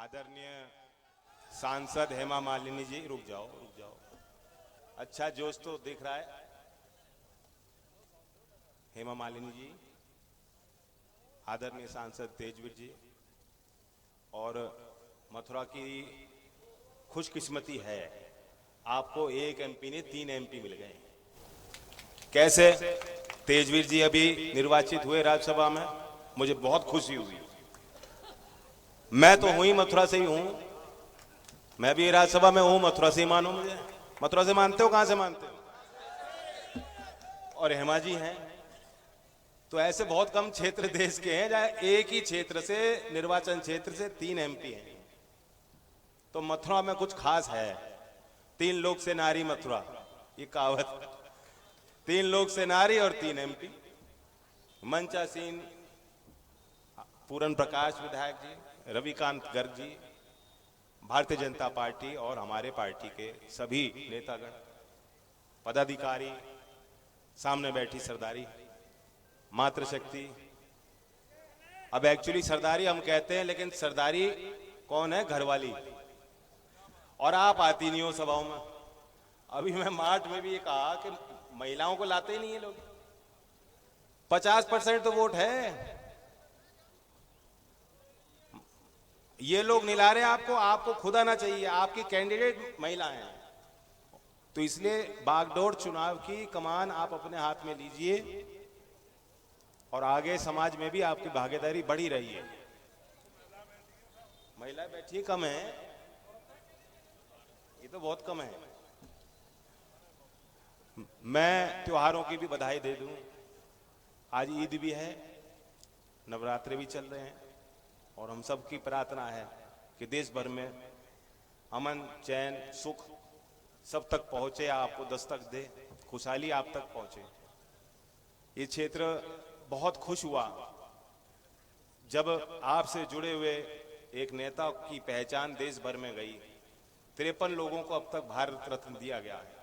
आदरणीय सांसद हेमा मालिनी जी, रुक जाओ रुक जाओ। अच्छा जोश तो दिख रहा है। हेमा मालिनी जी, आदरणीय सांसद तेजवीर जी, और मथुरा की खुशकिस्मती है, आपको एक एमपी ने 3 एमपी मिल गए। कैसे? तेजवीर जी अभी निर्वाचित हुए राज्यसभा में, मुझे बहुत खुशी हुई। मैं तो हुई मथुरा से ही हूं, मैं भी राज्यसभा में हूं, मथुरा से ही मानो मुझे। मथुरा से मानते हो? कहां से मानते हो? और हेमा जी हैं, तो ऐसे बहुत कम क्षेत्र देश के हैं जहां एक ही क्षेत्र से, निर्वाचन क्षेत्र से 3 एमपी हैं। तो मथुरा में कुछ खास है। 3 लोक से नारी मथुरा, ये कहावत। 3 लोक से नारी और 3 एमपी। मंचासीन पूरन प्रकाश विधायक जी, रविकांत गर्ग जी, भारतीय जनता पार्टी और हमारे पार्टी के सभी नेतागण, पदाधिकारी, सामने बैठी सरदारी, मातृशक्ति। अब एक्चुअली सरदारी हम कहते हैं, लेकिन सरदारी कौन है? घरवाली। और आप आती नहीं हो सभाओं में। अभी मैं मार्च में भी ये कहा कि महिलाओं को लाते ही नहीं है लोग। 50% तो वोट है, ये लोग नहीं ला रहे आपको। आपको खुद आना चाहिए, आपकी कैंडिडेट महिला हैं। तो इसलिए बागडोर चुनाव की कमान आप अपने हाथ में लीजिए, और आगे समाज में भी आपकी भागीदारी बढ़ी रही है। महिला बैठी कम है, ये तो बहुत कम है। मैं त्योहारों की भी बधाई दे दूं। आज ईद भी है, नवरात्रे भी चल रहे हैं, और हम सब की प्रार्थना है कि देश भर में अमन, चैन, सुख सब तक पहुंचे, आपको दस्तक दे, खुशहाली आप तक पहुंचे। ये क्षेत्र बहुत खुश हुआ जब आपसे जुड़े हुए एक नेता की पहचान देश भर में गई। 53 लोगों को अब तक भारत रत्न दिया गया है।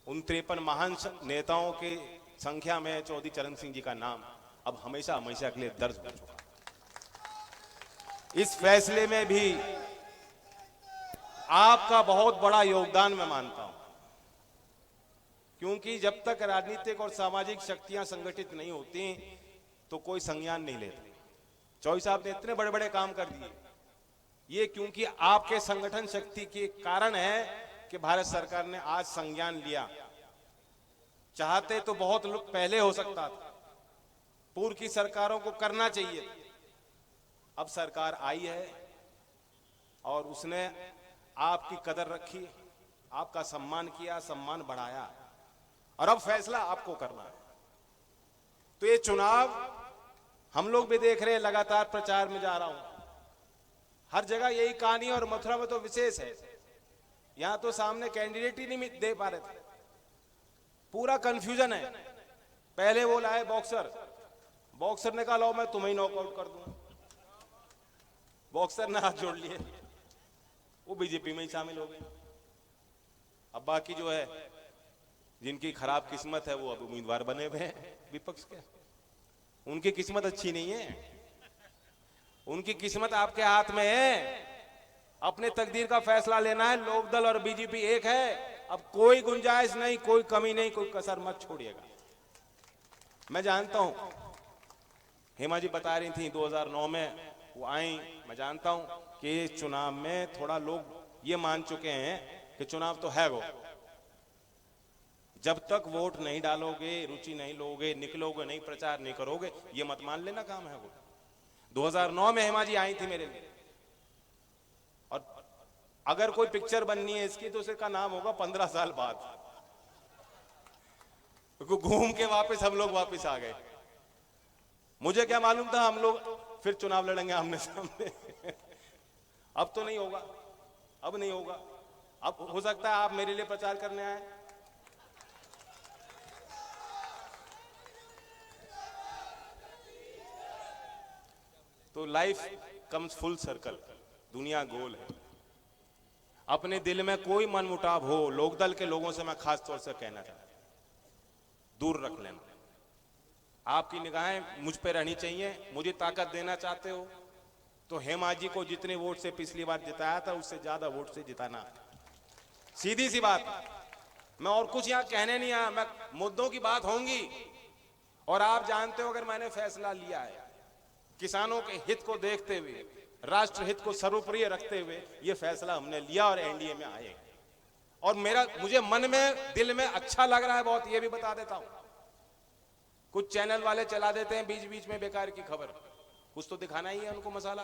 उन 53 महान नेताओं की संख्या में चौधरी चरण सिंह जी का नाम अब हमेशा हमेशा के लिए दर्ज हो चुका। इस फैसले में भी आपका बहुत बड़ा योगदान मैं मानता हूं, क्योंकि जब तक राजनीतिक और सामाजिक शक्तियां संगठित नहीं होती तो कोई संज्ञान नहीं लेता। चौधरी साहब ने इतने बड़े बड़े काम कर दिए, ये क्योंकि आपके संगठन शक्ति के कारण है कि भारत सरकार ने आज संज्ञान लिया। चाहते तो बहुत लोग पहले हो सकता था, पूर्व की सरकारों को करना चाहिए। अब सरकार आई है और उसने आपकी कदर रखी, आपका सम्मान किया, सम्मान बढ़ाया, और अब फैसला आपको करना है। तो ये चुनाव हम लोग भी देख रहे हैं, लगातार प्रचार में जा रहा हूं, हर जगह यही कहानी। और मथुरा में तो विशेष है, यहां तो सामने कैंडिडेट ही नहीं दे पा रहे थे, पूरा कंफ्यूजन है। पहले वो लाए बॉक्सर, बॉक्सर ने कहा लो मैं तुम्हें नॉकआउट कर दूंगा, बॉक्सर ने हाथ जोड़ लिए, वो बीजेपी में ही शामिल हो गए। अब बाकी जो है, जिनकी खराब किस्मत है, वो अब उम्मीदवार बने हुए हैं विपक्ष के। उनकी किस्मत अच्छी नहीं है, उनकी किस्मत आपके हाथ में है। अपने तकदीर का फैसला लेना है। लोकदल और बीजेपी एक है, अब कोई गुंजाइश नहीं, कोई कमी नहीं, कोई कसर मत छोड़िएगा। मैं जानता हूं, हेमा जी बता रही थी 2009 में वो आई, मैं जानता हूं कि इस चुनाव में थोड़ा लोग ये मान चुके हैं कि चुनाव तो है वो, जब तक वोट नहीं डालोगे, रुचि नहीं लोगे, निकलोगे नहीं, प्रचार नहीं करोगे, ये मत मान लेना काम है वो। 2009 में हेमा जी आई थी मेरे लिए, और अगर कोई पिक्चर बननी है इसकी तो उसका नाम होगा 15 साल बाद। तो घूम के वापस हम लोग वापस आ गए। मुझे क्या मालूम था हम लोग फिर चुनाव लड़ेंगे आमने सामने। अब तो नहीं होगा, अब नहीं होगा। अब हो सकता है आप मेरे लिए प्रचार करने आए, तो लाइफ कम्स फुल सर्कल, दुनिया गोल है। अपने दिल में कोई मनमुटाव हो, लोकदल के लोगों से मैं खास तौर से कहना चाहता हूं, दूर रख लेना। आपकी निगाहें मुझ पे रहनी चाहिए। मुझे ताकत देना चाहते हो तो हेमा जी को जितने वोट से पिछली बार जिताया था उससे ज्यादा वोट से जिताना। सीधी सी बात। मैं और कुछ यहां कहने नहीं आया, मैं मुद्दों की बात होंगी। और आप जानते हो, अगर मैंने फैसला लिया है किसानों के हित को देखते हुए, राष्ट्र हित को सर्वोपरि रखते हुए, यह फैसला हमने लिया और एनडीए में आए। और मुझे मन में, दिल में अच्छा लग रहा है बहुत, यह भी बता देता हूं। कुछ चैनल वाले चला देते हैं बीच बीच में बेकार की खबर, कुछ तो दिखाना ही है उनको मसाला,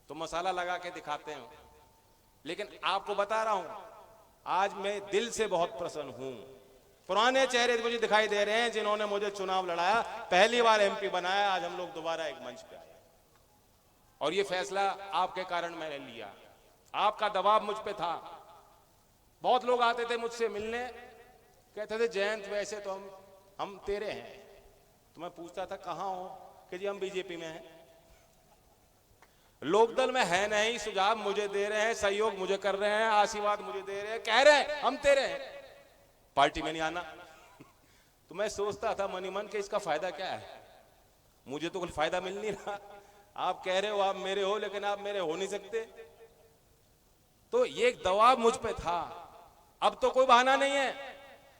तो मसाला लगा के दिखाते हैं। लेकिन आपको बता रहा हूं, आज मैं दिल से बहुत प्रसन्न हूं। पुराने चेहरे मुझे दिखाई दे रहे हैं जिन्होंने मुझे चुनाव लड़ाया, पहली बार एमपी बनाया, आज हम लोग दोबारा एक मंच पे आए। और ये फैसला आपके कारण मैंने लिया, आपका दबाव मुझ पे था। बहुत लोग आते थे मुझसे मिलने, कहते थे जयंत वैसे तो हम तेरे हैं। तो मैं पूछता था कहां हो, कि जी हम बीजेपी में हैं। लोकदल में है नहीं, सुझाव मुझे दे रहे हैं, सहयोग मुझे कर रहे हैं, आशीर्वाद मुझे दे रहे हैं, कह रहे हैं हम तेरे हैं, पार्टी में नहीं आना। तो मैं सोचता था मन ही मन के इसका फायदा क्या है, मुझे तो कोई फायदा मिल नहीं रहा। आप कह रहे हो आप मेरे हो, लेकिन आप मेरे हो नहीं सकते। तो ये एक दबाव मुझ पे था। अब तो कोई बहाना नहीं है,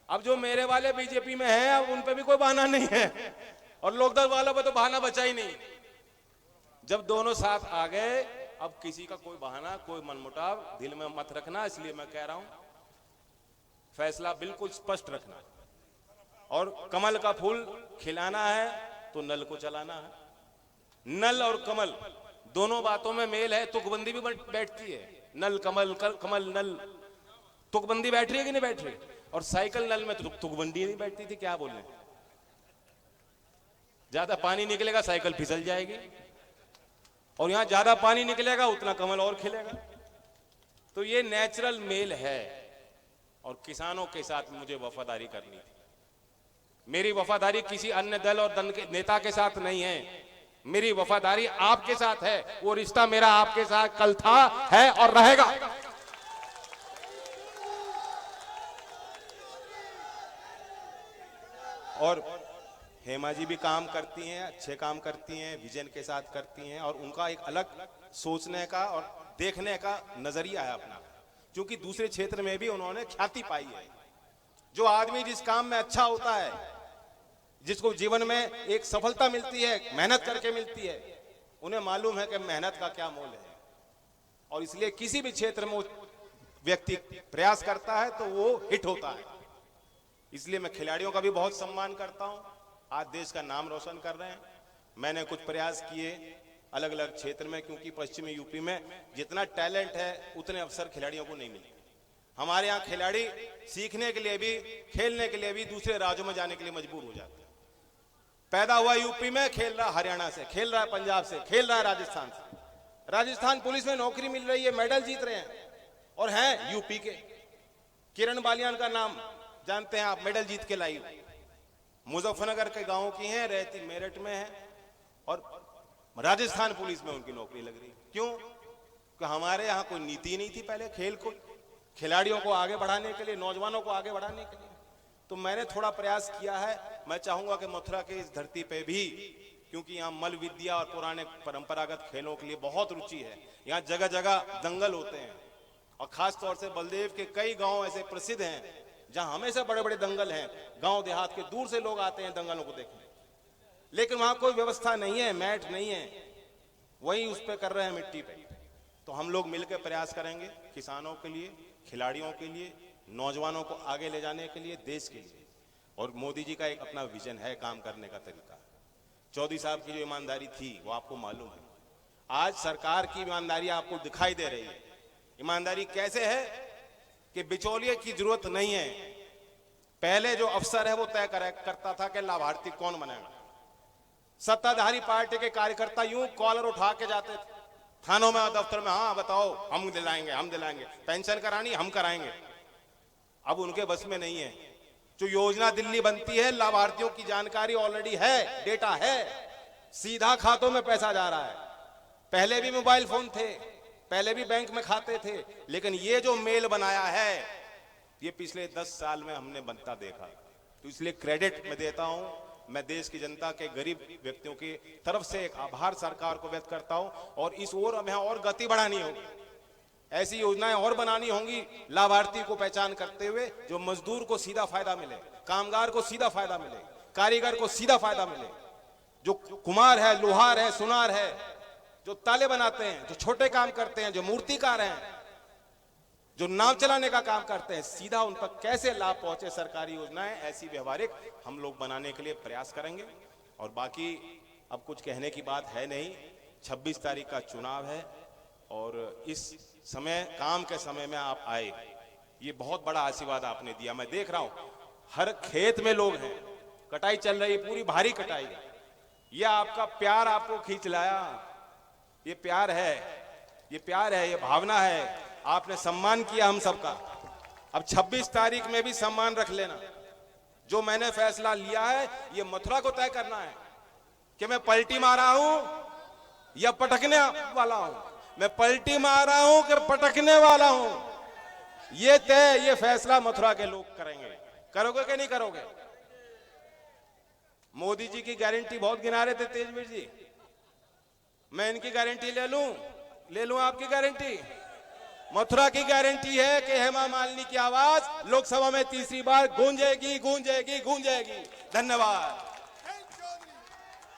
अब जो मेरे वाले बीजेपी में हैं अब उन पे भी कोई बहाना नहीं है, और लोकदल वालों पे तो बहाना बचा ही नहीं। जब दोनों साथ आ गए, अब किसी का कोई बहाना, कोई मनमुटाव दिल में मत रखना। इसलिए मैं कह रहा हूं, फैसला बिल्कुल स्पष्ट रखना। और कमल का फूल खिलाना है तो नल को चलाना है। नल और कमल दोनों बातों में मेल है, तुकबंदी भी बैठती है। नल कमल, कमल नल, तुकबंदी बैठ रही है कि नहीं बैठ रही। और साइकिल नल में तो तुकबंदी नहीं बैठती थी, क्या बोलने। ज्यादा पानी निकलेगा साइकिल फिसल जाएगी, और यहां ज्यादा पानी निकलेगा उतना कमल और खिलेगा। तो ये नेचुरल मेल है। और किसानों के साथ मुझे वफादारी करनी थी। मेरी वफादारी किसी अन्य दल और दल के नेता के साथ नहीं है, मेरी वफादारी आपके साथ है। वो रिश्ता मेरा आपके साथ कल था, है और रहेगा। और हेमा जी भी काम करती हैं, अच्छे काम करती हैं, विजन के साथ करती हैं, और उनका एक अलग सोचने का और देखने का नजरिया है अपना, क्योंकि दूसरे क्षेत्र में भी उन्होंने ख्याति पाई है। जो आदमी जिस काम में अच्छा होता है, जिसको जीवन में एक सफलता मिलती है, मेहनत करके मिलती है, उन्हें मालूम है कि मेहनत का क्या मोल है। और इसलिए किसी भी क्षेत्र में व्यक्ति प्रयास करता है तो वो हिट होता है। इसलिए मैं खिलाड़ियों का भी बहुत सम्मान करता हूं, आज देश का नाम रोशन कर रहे हैं। मैंने कुछ प्रयास किए अलग अलग क्षेत्र में, क्योंकि पश्चिमी यूपी में जितना टैलेंट है उतने अवसर खिलाड़ियों को नहीं मिलते। हमारे यहाँ खिलाड़ी सीखने के लिए भी, खेलने के लिए भी दूसरे राज्यों में जाने के लिए मजबूर हो जाते हैं। पैदा हुआ यूपी में, खेल रहा हरियाणा से, खेल रहा है पंजाब से, खेल रहा है राजस्थान से। राजस्थान पुलिस में नौकरी मिल रही है, मेडल जीत रहे हैं, और हैं यूपी के। किरण बालियान का नाम जानते हैं आप, मेडल जीत के लाई, मुजफ्फरनगर के गांव की हैं, रहती मेरठ में है, और राजस्थान पुलिस में उनकी नौकरी लग रही। क्यों? कि हमारे यहाँ कोई नीति नहीं थी पहले खेल को, खिलाड़ियों को आगे बढ़ाने के लिए, नौजवानों को आगे बढ़ाने के लिए। तो मैंने थोड़ा प्रयास किया है। मैं चाहूंगा कि मथुरा के इस धरती पे भी, क्योंकि यहाँ मल विद्या और पुराने परंपरागत खेलों के लिए बहुत रुचि है, यहाँ जगह जगह दंगल होते हैं, और खास तौर से बलदेव के कई गांव ऐसे प्रसिद्ध हैं जहां हमेशा बड़े बड़े दंगल हैं। गांव देहात के दूर से लोग आते हैं दंगलों को देखने, लेकिन वहां कोई व्यवस्था नहीं है, मैट नहीं है, वही उस पे कर रहे हैं मिट्टी पे। तो हम लोग मिलकर प्रयास करेंगे किसानों के लिए, खिलाड़ियों के लिए, नौजवानों को आगे ले जाने के लिए, देश के लिए। और मोदी जी का एक अपना विजन है काम करने का तरीका। चौधरी साहब की जो ईमानदारी थी वो आपको मालूम है, आज सरकार की ईमानदारी आपको दिखाई दे रही है। ईमानदारी कैसे है कि बिचौलिए की जरूरत नहीं है। पहले जो अफसर है वो तय करता था कि लाभार्थी कौन बनेगा। सत्ताधारी पार्टी के कार्यकर्ता यूं कॉलर उठा के जाते थे थानों में और दफ्तर में, हाँ बताओ हम दिलाएंगे, हम दिलाएंगे, पेंशन करानी हम कराएंगे। अब उनके बस में नहीं है। जो योजना दिल्ली बनती है, लाभार्थियों की जानकारी ऑलरेडी है, डेटा है, सीधा खातों में पैसा जा रहा है। पहले भी मोबाइल फोन थे, पहले भी बैंक में खाते थे, लेकिन ये जो मेल बनाया है ये पिछले 10 साल में हमने बनता देखा। तो इसलिए क्रेडिट मैं देता हूं मैं देश की जनता के गरीब व्यक्तियों की तरफ से एक आभार सरकार को व्यक्त करता हूं। और इस ओर हमें और गति बढ़ानी होगी, ऐसी योजनाएं और बनानी होंगी लाभार्थी को पहचान करते हुए, जो मजदूर को सीधा फायदा मिले, कामगार को सीधा फायदा मिले, कारीगर को सीधा फायदा मिले, जो कुम्हार है, लोहार है, सुनार है, जो ताले बनाते हैं, जो छोटे काम करते हैं, जो मूर्तिकार हैं, जो नाव चलाने का काम करते हैं, सीधा उन तक कैसे लाभ पहुंचे सरकारी योजनाएं, ऐसी व्यवहारिक हम लोग बनाने के लिए प्रयास करेंगे। और बाकी अब कुछ कहने की बात है नहीं, 26 तारीख का चुनाव है और इस समय, काम के समय में आप आए, ये बहुत बड़ा आशीर्वाद आपने दिया। मैं देख रहा हूं हर खेत में लोग हैं, कटाई चल रही है, पूरी भारी कटाई। ये आपका प्यार आपको खींच लाया, ये प्यार है, ये प्यार है, ये भावना है। आपने सम्मान किया हम सबका। अब 26 तारीख में भी सम्मान रख लेना। जो मैंने फैसला लिया है, ये मथुरा को तय करना है कि मैं पलटी मारा हूं या पटकने वाला हूं। मैं पलटी मारा हूं कि पटकने वाला हूं, ये तय, ये फैसला मथुरा के लोग करेंगे। करोगे कि नहीं करोगे? मोदी जी की गारंटी बहुत गिना रहे थे तेजवीर जी, मैं इनकी गारंटी ले लूं आपकी गारंटी। मथुरा की गारंटी है कि हेमा मालिनी की आवाज लोकसभा में तीसरी बार गूंजेगी, गूंजेगी, गूंजेगी। धन्यवाद।